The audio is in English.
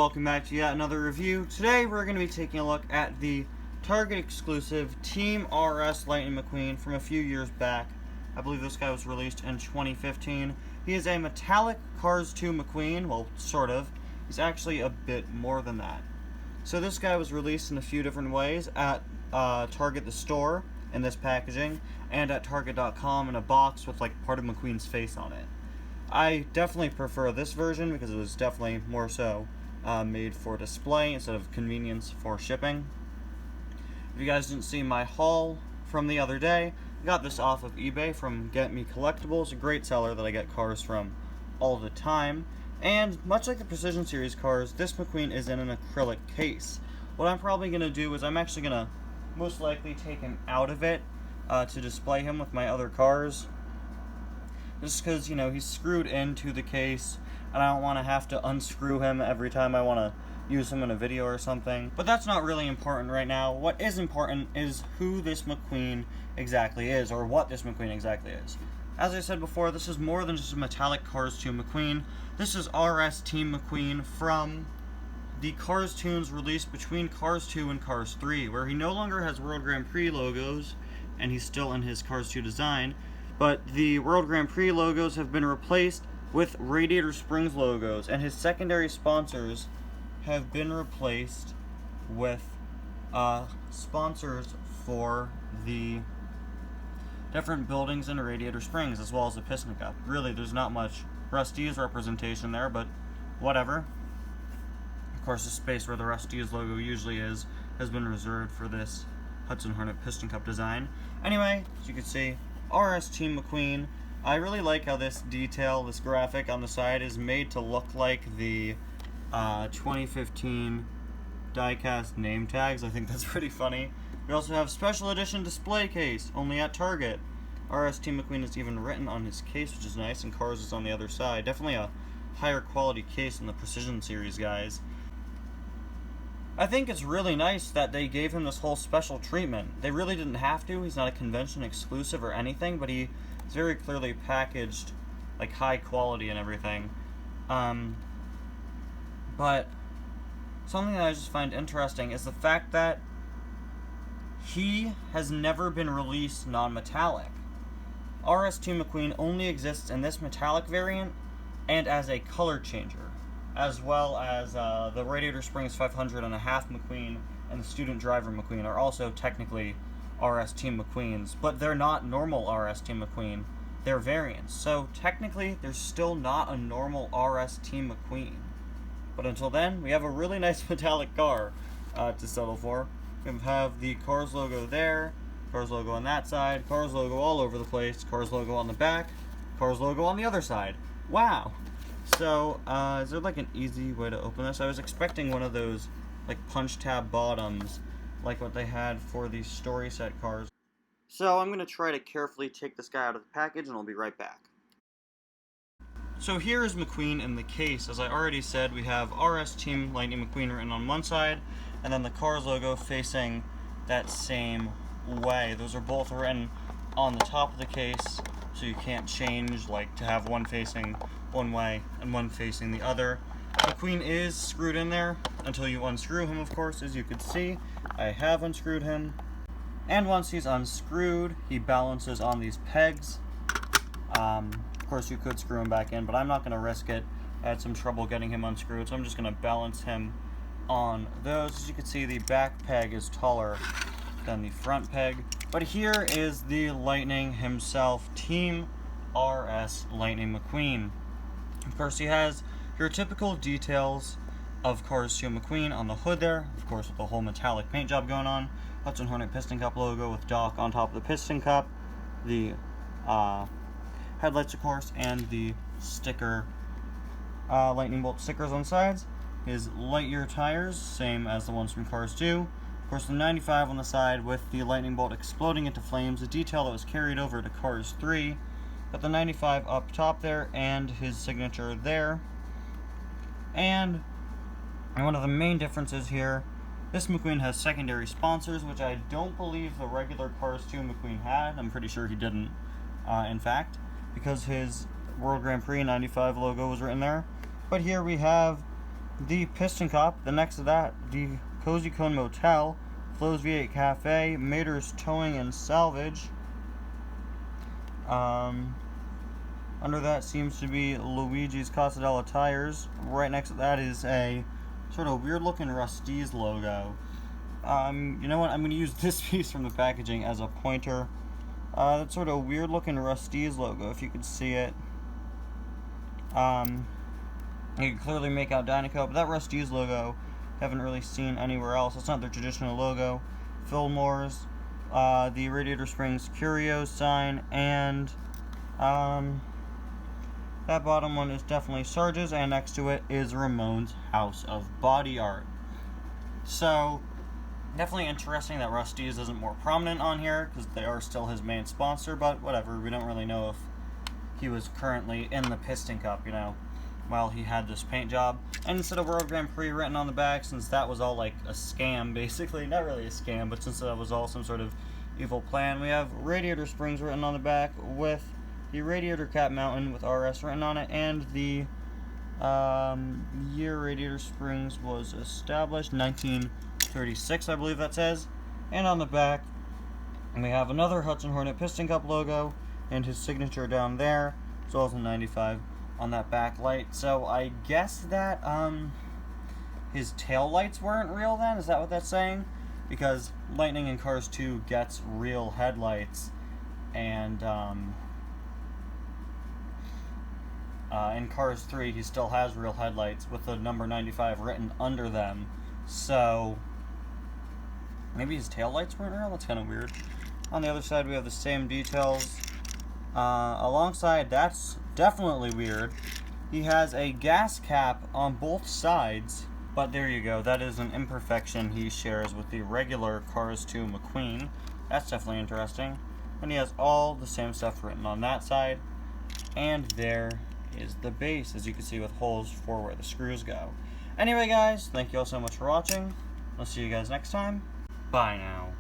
welcome back to yet another review. Today we're going to be taking a look at the Target exclusive Team RS Lightning McQueen from a few years back. I believe this guy was released in 2015. He is a metallic Cars 2 McQueen, well, sort of. He's actually a bit more than that. So this guy was released in a few different ways at Target the store in this packaging, and at Target.com in a box with like part of McQueen's face on it. I definitely prefer this version because it was definitely more so made for display instead of convenience for shipping. If you guys didn't see my haul from the other day, I got this off of eBay from Get Me Collectibles, a great seller that I get cars from all the time. And much like the Precision Series cars, this McQueen is in an acrylic case. What I'm probably going to do is I'm actually going to most likely take him out of it to display him with my other cars. Just because, you know, he's screwed into the case, and I don't want to have to unscrew him every time I want to use him in a video or something. But that's not really important right now. What is important is who this McQueen exactly is, or what this McQueen exactly is. As I said before, this is more than just a metallic Cars 2 McQueen. This is RS Team McQueen from the Cars tunes released between Cars 2 and Cars 3, where he no longer has World Grand Prix logos, and he's still in his Cars 2 design. But the World Grand Prix logos have been replaced with Radiator Springs logos, and his secondary sponsors have been replaced with sponsors for the different buildings in Radiator Springs, as well as the Piston Cup. Really, there's not much Rusty's representation there, but whatever. Of course, the space where the Rusty's logo usually is has been reserved for this Hudson Hornet Piston Cup design. Anyway, as you can see, RS Team McQueen. I really like how this detail, this graphic on the side is made to look like the 2015 die-cast name tags. I think that's pretty funny. We also have special edition display case, only at Target. RS Team McQueen is even written on his case, which is nice, and Cars is on the other side. Definitely a higher quality case than the Precision Series guys. I think it's really nice that they gave him this whole special treatment. They really didn't have to. He's not a convention exclusive or anything, but he's very clearly packaged, like high quality and everything. But something that I just find interesting is the fact that he has never been released non-metallic. RS Team McQueen only exists in this metallic variant and as a color changer, as well as the Radiator Springs 500 and a half McQueen and the Student Driver McQueen are also technically RS Team McQueens, but they're not normal RS Team McQueen, they're variants. So technically, there's still not a normal RS Team McQueen. But until then, we have a really nice metallic car to settle for. We have the Cars logo there, Cars logo on that side, Cars logo all over the place, Cars logo on the back, Cars logo on the other side. Wow! So, is there like an easy way to open this? I was expecting one of those like punch tab bottoms, like what they had for the story set cars. So I'm going to try to carefully take this guy out of the package, and I'll be right back. So here is McQueen in the case. As I already said, we have RS Team Lightning McQueen written on one side, and then the Cars logo facing that same way. Those are both written on the top of the case, so you can't change, like, to have one facing one way and one facing the other. McQueen is screwed in there until you unscrew him, of course. As you can see, I have unscrewed him. And once he's unscrewed, he balances on these pegs. Of course, you could screw him back in, but I'm not going to risk it. I had some trouble getting him unscrewed, so I'm just going to balance him on those. As you can see, the back peg is taller than the front peg. But here is the Lightning himself, Team RS Lightning McQueen. Of course, he has your typical details of Cars 2 McQueen on the hood there, of course with the whole metallic paint job going on, Hudson Hornet Piston Cup logo with Doc on top of the Piston Cup, the headlights of course, and the sticker, lightning bolt stickers on the sides. His Lightyear tires, same as the ones from Cars 2. Of course, the 95 on the side with the lightning bolt exploding into flames, a detail that was carried over to Cars 3. Got the 95 up top there, and his signature there. And one of the main differences here, this McQueen has secondary sponsors, which I don't believe the regular Cars 2 McQueen had. I'm pretty sure he didn't, in fact, because his World Grand Prix 95 logo was written there. But here we have The Piston Cup, the next to that, the Cozy Cone Motel, Flo's V8 Cafe, Mater's Towing and Salvage. Under that seems to be Luigi's Casadella Tires. Right next to that is a sort of weird looking Rust-eze logo. You know what? I'm going to use this piece from the packaging as a pointer. That sort of weird looking Rust-eze logo, if you could see it. You can clearly make out Dynaco, but that Rust-eze logo, haven't really seen anywhere else. It's not their traditional logo. Fillmore's, the Radiator Springs Curios sign, and that bottom one is definitely Sarge's, and next to it is Ramon's House of Body Art. So, definitely interesting that Rust-eze isn't more prominent on here, because they are still his main sponsor, but whatever, we don't really know if he was currently in the Piston Cup, you know, while he had this paint job. And instead of World Grand Prix written on the back, since that was all like a scam, basically, not really a scam, but since that was all some sort of evil plan, we have Radiator Springs written on the back with the Radiator Cap Mountain with RS written on it, and the year Radiator Springs was established, 1936, I believe that says. And on the back, we have another Hudson Hornet Piston Cup logo, and his signature down there, as well as the 95 on that back light. So I guess that his tail lights weren't real then? Is that what that's saying? Because Lightning in Cars 2 gets real headlights, and in Cars 3 he still has real headlights with the number 95 written under them. So maybe his tail lights weren't real? That's kind of weird. On the other side we have the same details. Alongside, that's definitely weird, he has a gas cap on both sides, but there you go, that is an imperfection he shares with the regular Cars 2 McQueen. That's definitely interesting. And he has all the same stuff written on that side, and there is the base, as you can see, with holes for where the screws go. Anyway guys, thank you all so much for watching. I'll see you guys next time. Bye now.